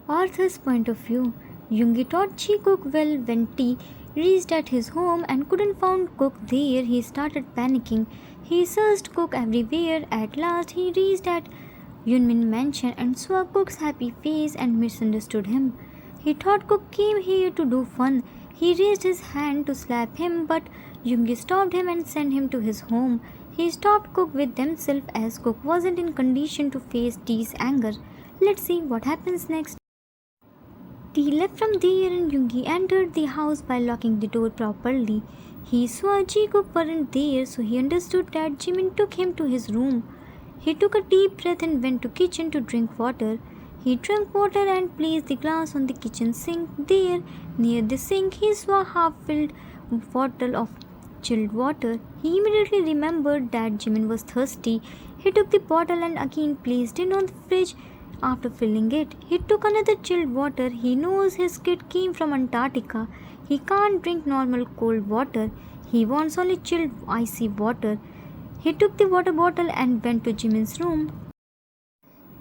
Arthur's point of view. Yoongi taught JiKook well when T reached at his home and couldn't find Cook there. He started panicking. He searched Cook everywhere. At last, he reached at Yoonmin mansion and saw Cook's happy face and misunderstood him. He thought Cook came here to do fun. He raised his hand to slap him, but Yoongi stopped him and sent him to his home. He stopped Cook with themselves as Cook wasn't in condition to face T's anger. Let's see what happens next. T left from there and Yoongi entered the house by locking the door properly. He saw JiKook weren't there, so he understood that Jimin took him to his room. He took a deep breath and went to kitchen to drink water. He drank water and placed the glass on the kitchen sink. There, near the sink, he saw a half-filled bottle of chilled water. He immediately remembered that Jimin was thirsty. He took the bottle and again placed it on the fridge. After filling it, he took another chilled water. He knows his kid came from Antarctica. He can't drink normal cold water. He wants only chilled icy water. He took the water bottle and went to Jimin's room.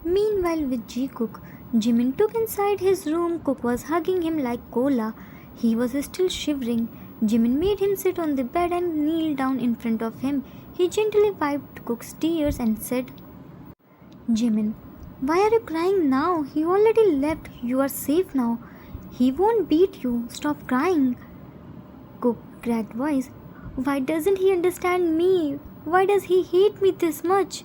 Meanwhile, with JiKook, Jimin took inside his room. Cook was hugging him like cola. He was still shivering. Jimin made him sit on the bed and kneel down in front of him. He gently wiped Cook's tears and said, Jimin, why are you crying now? He already left. You are safe now. He won't beat you. Stop crying. Cook cracked voice. Why doesn't he understand me? Why does he hate me this much?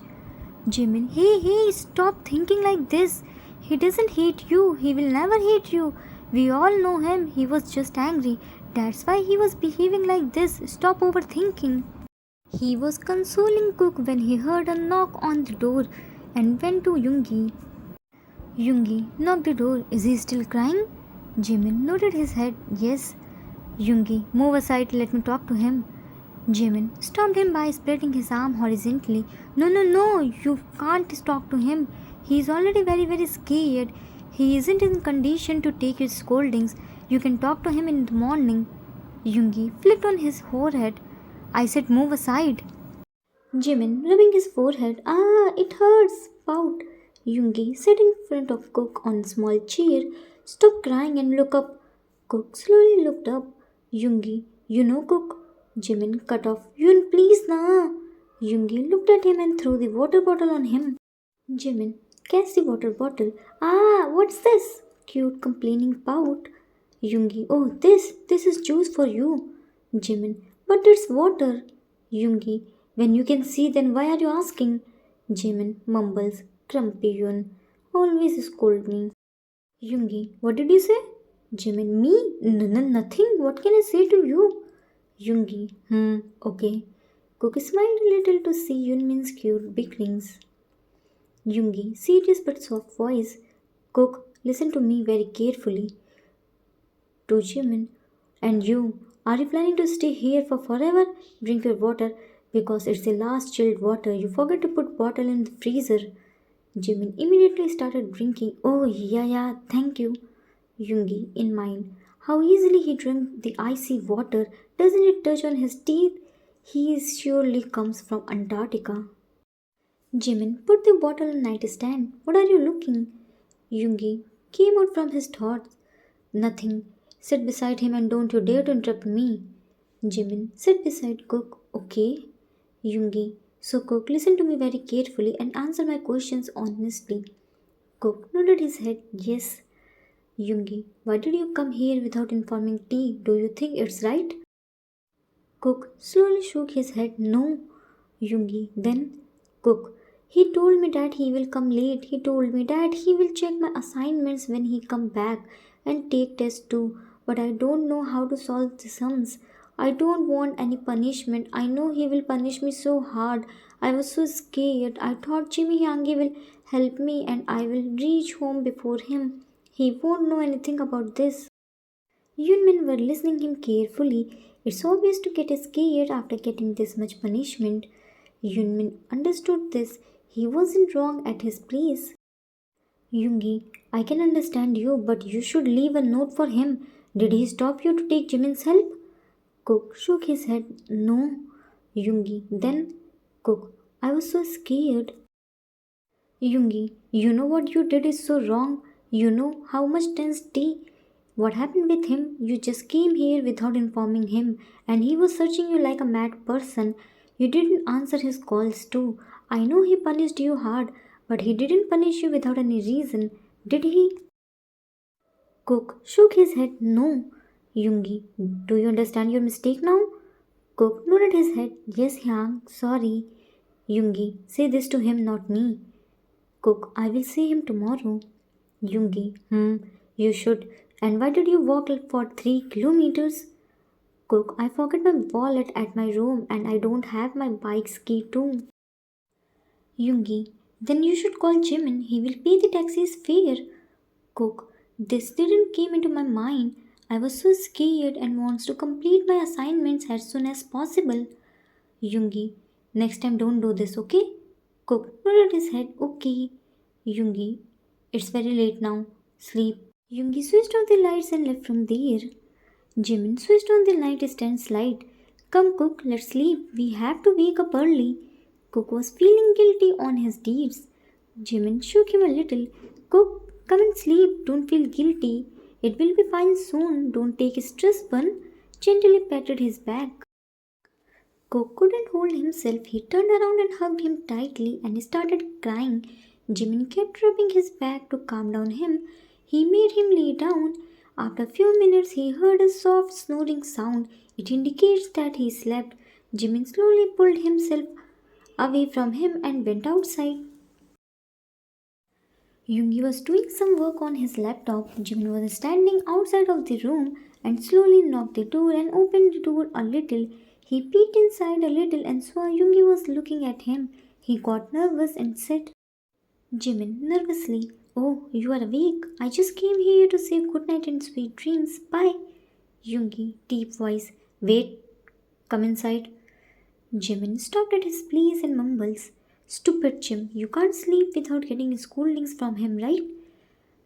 Jimin, hey, stop thinking like this. He doesn't hate you. He will never hate you. We all know him. He was just angry. That's why he was behaving like this. Stop overthinking. He was consoling Cook when he heard a knock on the door and went to Yoongi. Yoongi knocked the door. Is he still crying? Jimin nodded his head. Yes. Yoongi, move aside. Let me talk to him. Jimin stopped him by spreading his arm horizontally. No, you can't talk to him. He is already very scared. He isn't in condition to take your scoldings. You can talk to him in the morning. Yoongi flipped on his forehead. I said move aside. Jimin rubbing his forehead. It hurts. Pout. Yoongi sat in front of Cook on a small chair. Stop crying and look up. Cook slowly looked up. Yoongi, you know Cook? Jimin cut off. Yoon, please na. Yoongi looked at him and threw the water bottle on him. Jimin catch the water bottle. What's this? Cute complaining pout. Yoongi, oh this is juice for you. Jimin, but it's water. Yoongi, when you can see then why are you asking? Jimin mumbles, grumpy Yoon, always scold me. Yoongi, what did you say? Jimin, me? Nothing. What can I say to you? Yoongi, okay. Cook smiled a little to see Yoonmin's cute beginnings. Yoongi, serious but soft voice. Cook, listen to me very carefully. To Jimin, and you, are you planning to stay here for forever? Drink your water because it's the last chilled water. You forgot to put bottle in the freezer. Jimin immediately started drinking. Oh yeah, thank you. Yoongi, in mind, how easily he drank the icy water. Doesn't it touch on his teeth? He surely comes from Antarctica. Jimin put the bottle on nightstand. What are you looking? Yoongi came out from his thoughts. Nothing. Sit beside him and don't you dare to interrupt me. Jimin, sit beside Cook, okay? Yoongi, so Cook, listen to me very carefully and answer my questions honestly. Cook nodded his head, yes. Yoongi, why did you come here without informing T? Do you think it's right? Cook slowly shook his head, no. Yoongi, then? Cook, he told me that he will come late. He told me that he will check my assignments when he come back and take tests too. But I don't know how to solve the sums. I don't want any punishment. I know he will punish me so hard. I was so scared. I thought Jimmy Yangi will help me and I will reach home before him. He won't know anything about this. Yoonmin were listening him carefully. It's obvious to get scared after getting this much punishment. Yoonmin understood this. He wasn't wrong at his place. Yoongi, I can understand you, but you should leave a note for him. Did he stop you to take Jimin's help? Cook shook his head. No. Yoongi, then? Cook, I was so scared. Yoongi, you know what you did is so wrong. You know how much tense tea? What happened with him? You just came here without informing him, and he was searching you like a mad person. You didn't answer his calls too. I know he punished you hard, but he didn't punish you without any reason, did he? Cook shook his head. No. Yoongi, do you understand your mistake now? Cook nodded his head. Yes, Yang, sorry. Yoongi, say this to him, not me. Cook, I will see him tomorrow. Yoongi, you should. And why did you walk for 3 kilometers? Cook, I forgot my wallet at my room and I don't have my bike's key too. Yoongi, then you should call Jimin. He will pay the taxi's fare. Cook, this didn't came into my mind. I was so scared and wants to complete my assignments as soon as possible. Yoongi, next time don't do this, okay? Cook nodded his head, okay. Yoongi, it's very late now. Sleep. Yoongi switched off the lights and left from there. Jimin switched on the nightstand light. Come, Cook, let's sleep. We have to wake up early. Cook was feeling guilty on his deeds. Jimin shook him a little. Cook, come and sleep. Don't feel guilty. It will be fine soon. Don't take a stress bun. Gently patted his back. Cook couldn't hold himself. He turned around and hugged him tightly and started crying. Jimin kept rubbing his back to calm down him. He made him lay down. After a few minutes, he heard a soft snoring sound. It indicates that he slept. Jimin slowly pulled himself away from him and went outside. Yoongi was doing some work on his laptop. Jimin was standing outside of the room and slowly knocked the door and opened the door a little. He peeked inside a little and saw Yoongi was looking at him. He got nervous and said, Jimin, nervously, Oh, you are awake. I just came here to say good night and sweet dreams. Bye. Yoongi, deep voice, Wait, come inside. Jimin stopped at his place and mumbles, Stupid Jim, you can't sleep without getting scoldings from him, right?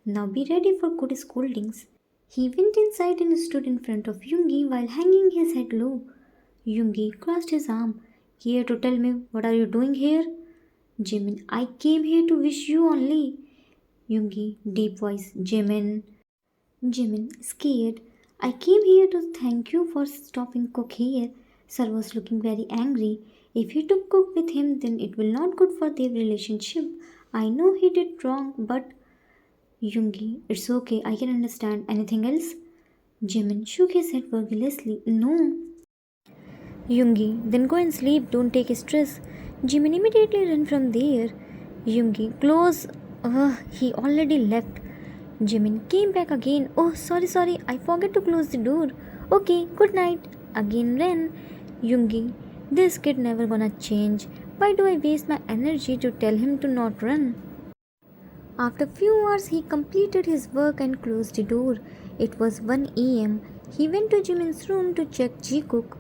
Now be ready for good scoldings. He went inside and stood in front of Yoongi while hanging his head low. Yoongi crossed his arm. Here to tell me what are you doing here? Jimin, I came here to wish you only. Yoongi, deep voice, Jimin. Jimin, scared. I came here to thank you for stopping Cook here. Sir was looking very angry. If you took Cook with him, then it will not good for their relationship. I know he did wrong, but Yoongi, it's okay. I can understand. Anything else? Jimin shook his head vigorously. No. Yoongi, then go and sleep. Don't take stress. Jimin immediately ran from there. Yoongi, close. He already left. Jimin came back again. Oh, sorry. I forgot to close the door. Okay, good night. Again ran. Yoongi, this kid never gonna change. Why do I waste my energy to tell him to not run? After few hours, he completed his work and closed the door. It was 1 a.m. He went to Jimin's room to check JiKook.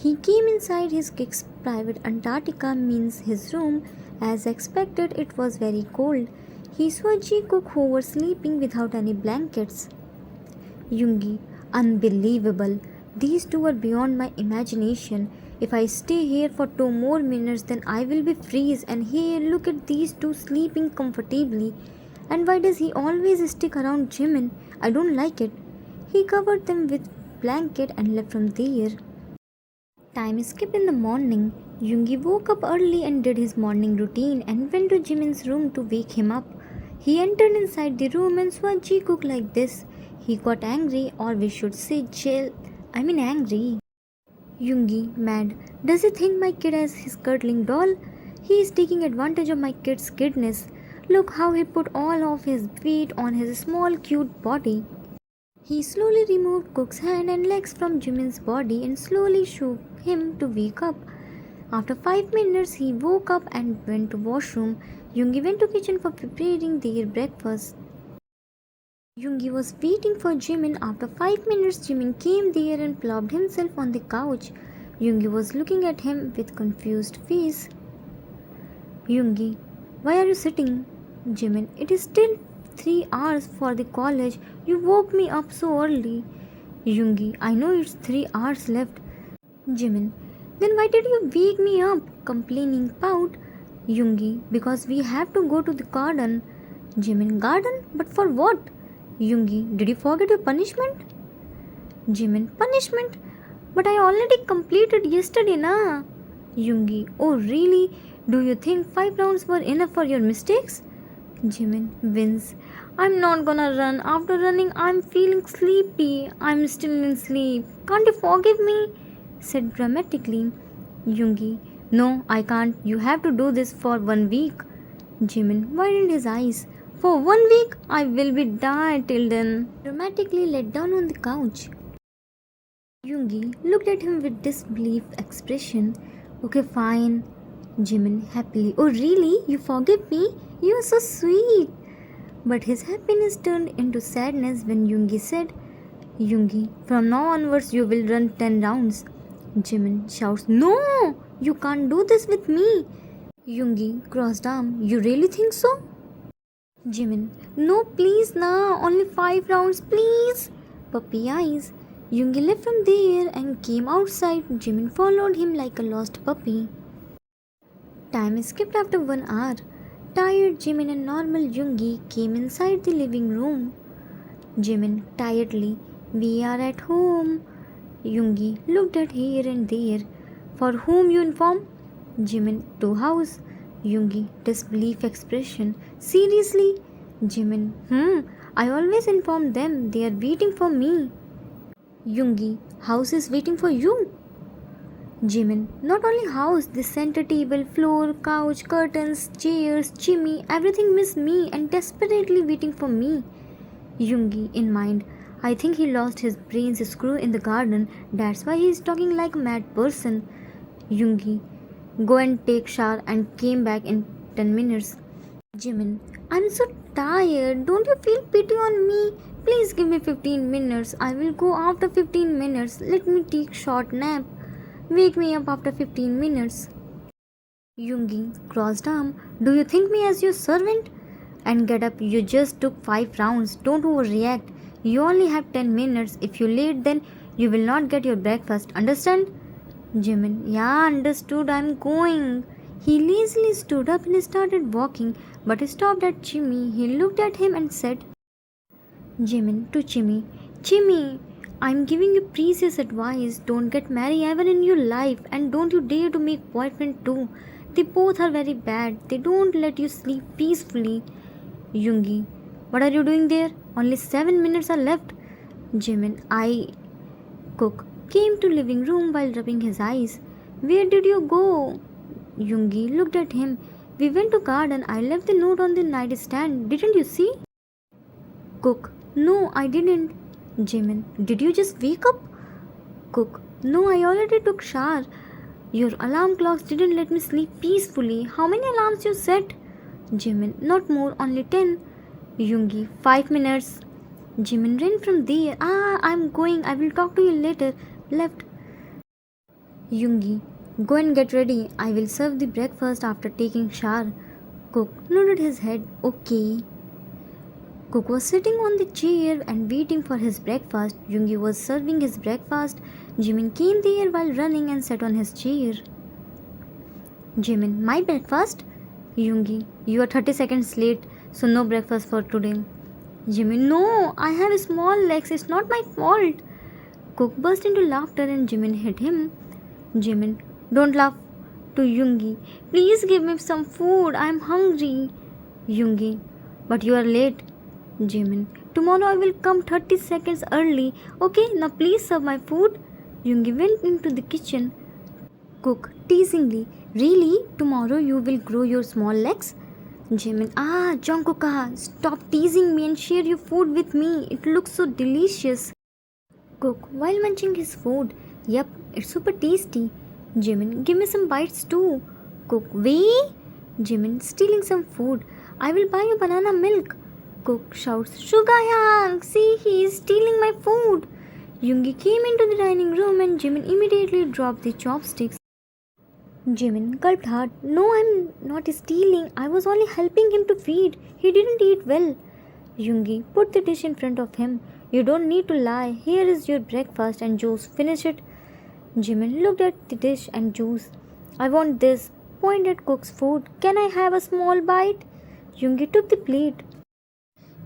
He came inside his kick's private Antarctica means his room. As expected, it was very cold. He saw JiKook who was sleeping without any blankets. Yoongi, unbelievable. These two are beyond my imagination. If I stay here for 2 more minutes, then I will be freeze. And here, look at these two sleeping comfortably. And why does he always stick around Jimin? I don't like it. He covered them with blanket and left from there. Time skipped in the morning. Yoongi woke up early and did his morning routine and went to Jimin's room to wake him up. He entered inside the room and saw JiKook like this. He got angry, or we should say angry. Yoongi, mad. Does he think my kid as his cuddling doll? He is taking advantage of my kid's kidness. Look how he put all of his weight on his small cute body. He slowly removed Cook's hand and legs from Jimin's body and slowly shook him to wake up. After 5 minutes, he woke up and went to washroom. Yoongi went to kitchen for preparing their breakfast. Yoongi was waiting for Jimin. After 5 minutes, Jimin came there and plopped himself on the couch. Yoongi was looking at him with confused face. Yoongi, why are you sitting? Jimin, it is still 3 hours for the college. You woke me up so early. Yoongi, I know it's 3 hours left. Jimin, then why did you wake me up? Complaining pout. Yoongi, because we have to go to the garden. Jimin, garden? But for what? Yoongi, did you forget your punishment? Jimin, punishment? But I already completed yesterday, na? Yoongi, oh really? Do you think 5 rounds were enough for your mistakes? Jimin wins. I'm not gonna run. After running, I'm feeling sleepy. I'm still in sleep. Can't you forgive me? Said dramatically. Yoongi, no, I can't. You have to do this for 1 week. Jimin widened his eyes. For 1 week, I will be dead till then. Dramatically let down on the couch. Yoongi looked at him with disbelief expression. Okay, fine. Jimin happily. Oh really? You forgive me? You are so sweet. But his happiness turned into sadness when Yoongi said, Yoongi, from now onwards you will run 10 rounds. Jimin shouts, no! You can't do this with me. Yoongi crossed arm. You really think so? Jimin, no please na, only 5 rounds please. Puppy eyes. Yoongi left from there and came outside. Jimin followed him like a lost puppy. Time skipped after 1 hour. Tired Jimin and normal Yoongi came inside the living room. Jimin tiredly, we are at home. Yoongi looked at here and there. For whom you inform? Jimin, to house. Yoongi, disbelief expression. Seriously? Jimin, I always inform them. They are waiting for me. Yoongi, house is waiting for you. Jimin, not only house, the center table, floor, couch, curtains, chairs, chimney, everything miss me and desperately waiting for me. Yoongi, in mind, I think he lost his brains screw in the garden, that's why he is talking like a mad person. Yoongi, go and take shower and came back in 10 minutes. Jimin, I'm so tired, don't you feel pity on me? Please give me 15 minutes, I will go after 15 minutes, let me take short nap. Wake me up after 15 minutes. Yoongi crossed arm. Do you think me as your servant? And get up, you just took 5 rounds. Don't overreact. You only have 10 minutes. If you late, then you will not get your breakfast. Understand? Jimin, yeah, understood. I'm going. He lazily stood up and started walking, but stopped at Jimmy. He looked at him and said, Jimin to Jimmy, Jimmy, I'm giving you precious advice. Don't get married ever in your life and don't you dare to make boyfriend too. They both are very bad. They don't let you sleep peacefully. Yoongi, what are you doing there? Only 7 minutes are left. Jimin, Cook came to living room while rubbing his eyes. Where did you go? Yoongi looked at him. We went to garden. I left the note on the nightstand. Didn't you see? Cook, no, I didn't. Jimin, did you just wake up? Cook, no, I already took shower. Your alarm clocks didn't let me sleep peacefully. How many alarms you set? Jimin, not more, only 10. Yoongi, 5 minutes. Jimin ran from there. I'm going. I will talk to you later. Left. Yoongi, go and get ready. I will serve the breakfast after taking shower. Cook nodded his head. Okay. Cook was sitting on the chair and waiting for his breakfast. Yoongi was serving his breakfast. Jimin came there while running and sat on his chair. Jimin, my breakfast? Yoongi, you are 30 seconds late, so no breakfast for today. Jimin, no, I have small legs, it's not my fault. Cook burst into laughter and Jimin hit him. Jimin, don't laugh. To Yoongi, please give me some food, I am hungry. Yoongi, but you are late. Jimin, tomorrow I will come 30 seconds early. Okay, now please serve my food. Yoongi went into the kitchen. Cook, teasingly, really? Tomorrow you will grow your small legs? Jimin, Jhope, stop teasing me and share your food with me. It looks so delicious. Cook, while munching his food, yep, it's super tasty. Jimin, give me some bites too. Cook, wait. Jimin, stealing some food. I will buy you banana milk. Cook shouts, Sugayang, see he is stealing my food. Yoongi came into the dining room and Jimin immediately dropped the chopsticks. Jimin gulped hard. No, I'm not stealing. I was only helping him to feed. He didn't eat well. Yoongi put the dish in front of him. You don't need to lie. Here is your breakfast and juice. Finish it. Jimin looked at the dish and juice. I want this. Pointed at Cook's food. Can I have a small bite? Yoongi took the plate.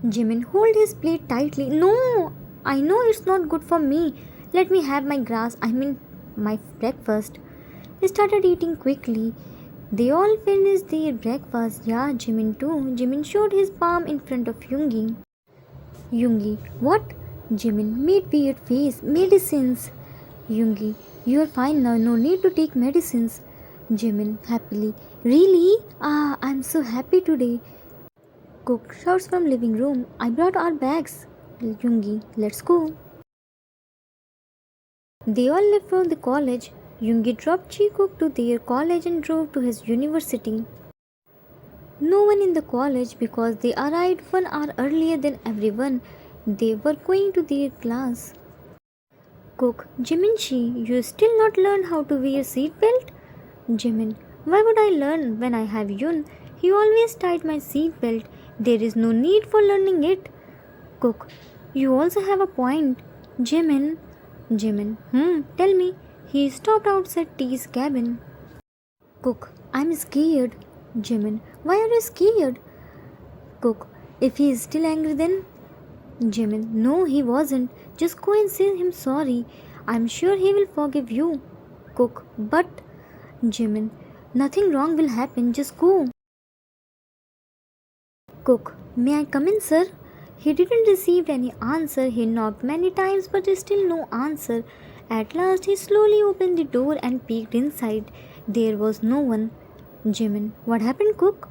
Jimin hold his plate tightly. No, I know it's not good for me. Let me have my my breakfast. He started eating quickly. They all finished their breakfast. Yeah, Jimin too. Jimin showed his palm in front of Yoongi. Yoongi, what? Jimin made weird face. Medicines. Yoongi, you are fine now. No need to take medicines. Jimin happily. Really? Ah, I'm so happy today. Cook shouts from living room. I brought our bags. Yoongi, let's go. They all left from the college. Yoongi dropped JiKook to their college and drove to his university. No one in the college because they arrived 1 hour earlier than everyone. They were going to their class. Cook, Jimin, you still not learned how to wear seatbelt? Jimin, why would I learn when I have Yoon? He always tied my seatbelt. There is no need for learning it. Cook, you also have a point. Jimin, tell me. He stopped outside T's cabin. Cook, I'm scared. Jimin, why are you scared? Cook, if he is still angry then? Jimin, no, he wasn't. Just go and say him sorry. I'm sure he will forgive you. Cook, but Jimin, nothing wrong will happen. Just go. Cook, may I come in, sir? He didn't receive any answer. He knocked many times, but still no answer. At last, he slowly opened the door and peeked inside. There was no one. Jimin, what happened, Cook?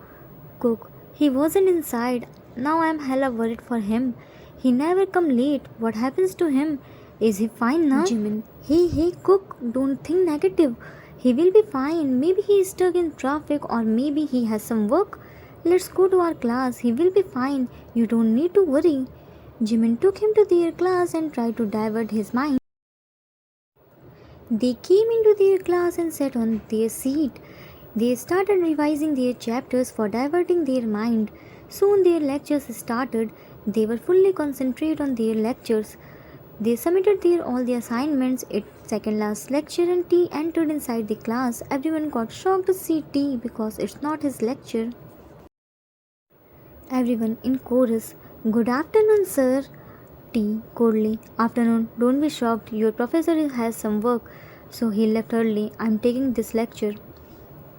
Cook, he wasn't inside. Now I'm hella worried for him. He never come late. What happens to him? Is he fine now? Jimin, hey, Cook, don't think negative. He will be fine. Maybe he is stuck in traffic or maybe he has some work. Let's go to our class. He will be fine. You don't need to worry. Jimin took him to their class and tried to divert his mind. They came into their class and sat on their seat. They started revising their chapters for diverting their mind. Soon their lectures started. They were fully concentrated on their lectures. They submitted all the assignments. It's second last lecture and T entered inside the class. Everyone got shocked to see T because it's not his lecture. Everyone in chorus, good afternoon, sir. T coldly, afternoon, don't be shocked. Your professor has some work, so he left early. I'm taking this lecture.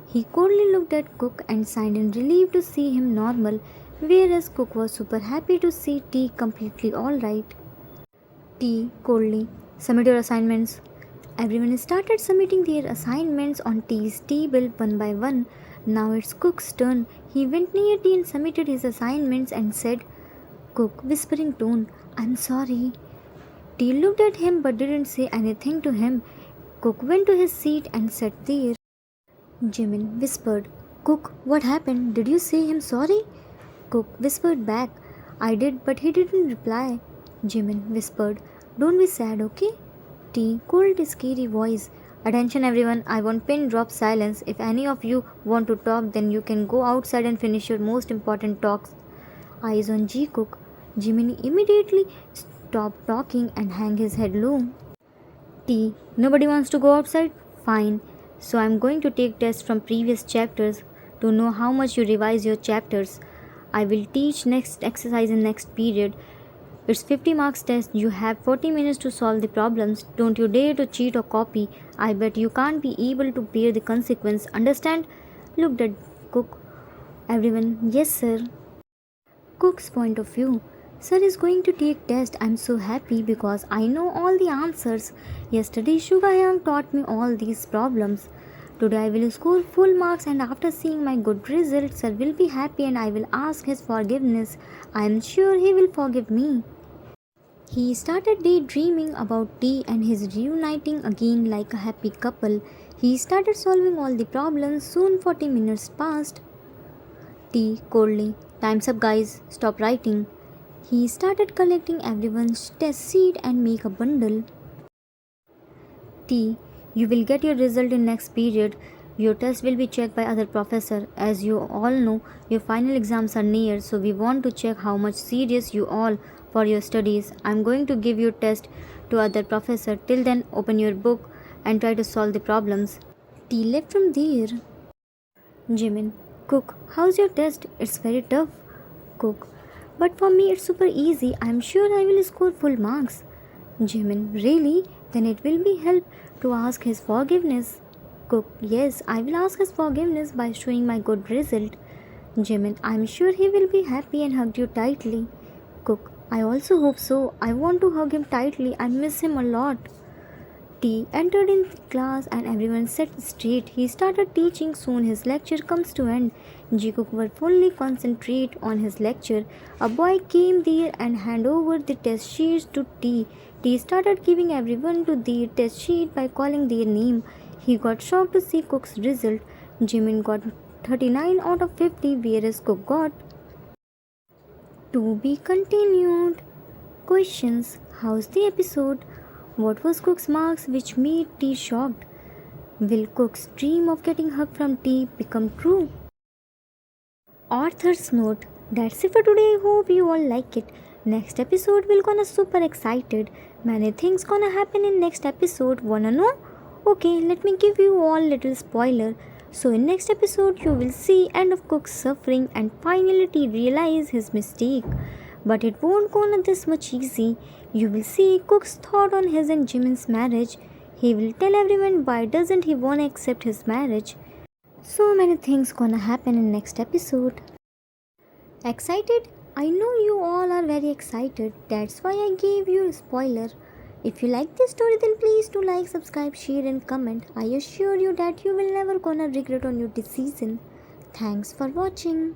He coldly looked at Cook and sighed in relief to see him normal, whereas Cook was super happy to see T completely alright. T coldly, submit your assignments. Everyone started submitting their assignments on T's table one by one. Now it's Cook's turn. He went near T and submitted his assignments and said, Cook, whispering tone, I'm sorry. T looked at him but didn't say anything to him. Cook went to his seat and sat there. Jimin whispered, Cook, what happened? Did you say him sorry? Cook whispered back, I did, but he didn't reply. Jimin whispered, don't be sad, okay? T called his scary voice. Attention everyone, I want pin drop silence. If any of you want to talk, then you can go outside and finish your most important talks. Eyes on JiKook. Jimin immediately stopped talking and hung his head low. T, nobody wants to go outside? Fine. So I'm going to take tests from previous chapters to know how much you revise your chapters. I will teach next exercise in next period. It's 50 marks test. You have 40 minutes to solve the problems. Don't you dare to cheat or copy. I bet you can't be able to bear the consequence. Understand? Looked at Cook. Everyone, yes sir. Cook's point of view. Sir is going to take test. I'm so happy because I know all the answers. Yesterday Shugayang taught me all these problems. Today I will score full marks and after seeing my good results, sir will be happy and I will ask his forgiveness. I am sure he will forgive me. He started daydreaming about T and his reuniting again like a happy couple. He started solving all the problems. Soon 40 minutes passed. T coldly, time's up guys, stop writing. He started collecting everyone's test sheet and make a bundle. T, you will get your result in next period. Your test will be checked by other professor. As you all know, your final exams are near, so we want to check how much serious you all for your studies. I'm going to give your test to other professor. Till then, open your book and try to solve the problems. T left from there. Jimin, Cook, how's your test? It's very tough. Cook, But for me, it's super easy. I'm sure I will score full marks. Jimin, really? Then it will be help to ask his forgiveness. Cook, yes, I will ask his forgiveness by showing my good result. Jimin, I'm sure he will be happy and hug you tightly. Cook, I also hope so. I want to hug him tightly. I miss him a lot. T entered in class and everyone sat straight. He started teaching. Soon his lecture comes to end. JiKook were fully concentrate on his lecture. A boy came there and handed over the test sheets to T. T started giving everyone to their test sheet by calling their name. He got shocked to see Cook's result. Jimin got 39 out of 50, whereas Cook got to be continued. Questions. How's the episode? What was Cook's marks which made T shocked? Will Cook's dream of getting hug from T become true? Author's note. That's it for today. Hope you all like it. Next episode will gonna super excited. Many things gonna happen in next episode. Wanna know? Okay, let me give you all little spoiler. So in next episode you will see end of Cook's suffering and finally T realize his mistake. But it won't gonna this much easy. You will see Cook's thought on his and Jimin's marriage. He will tell everyone why doesn't he wanna accept his marriage. So many things gonna happen in next episode. Excited? I know you all are very excited. That's why I gave you a spoiler. If you like this story, then please do like, subscribe, share and comment. I assure you that you will never gonna regret on your decision. Thanks for watching.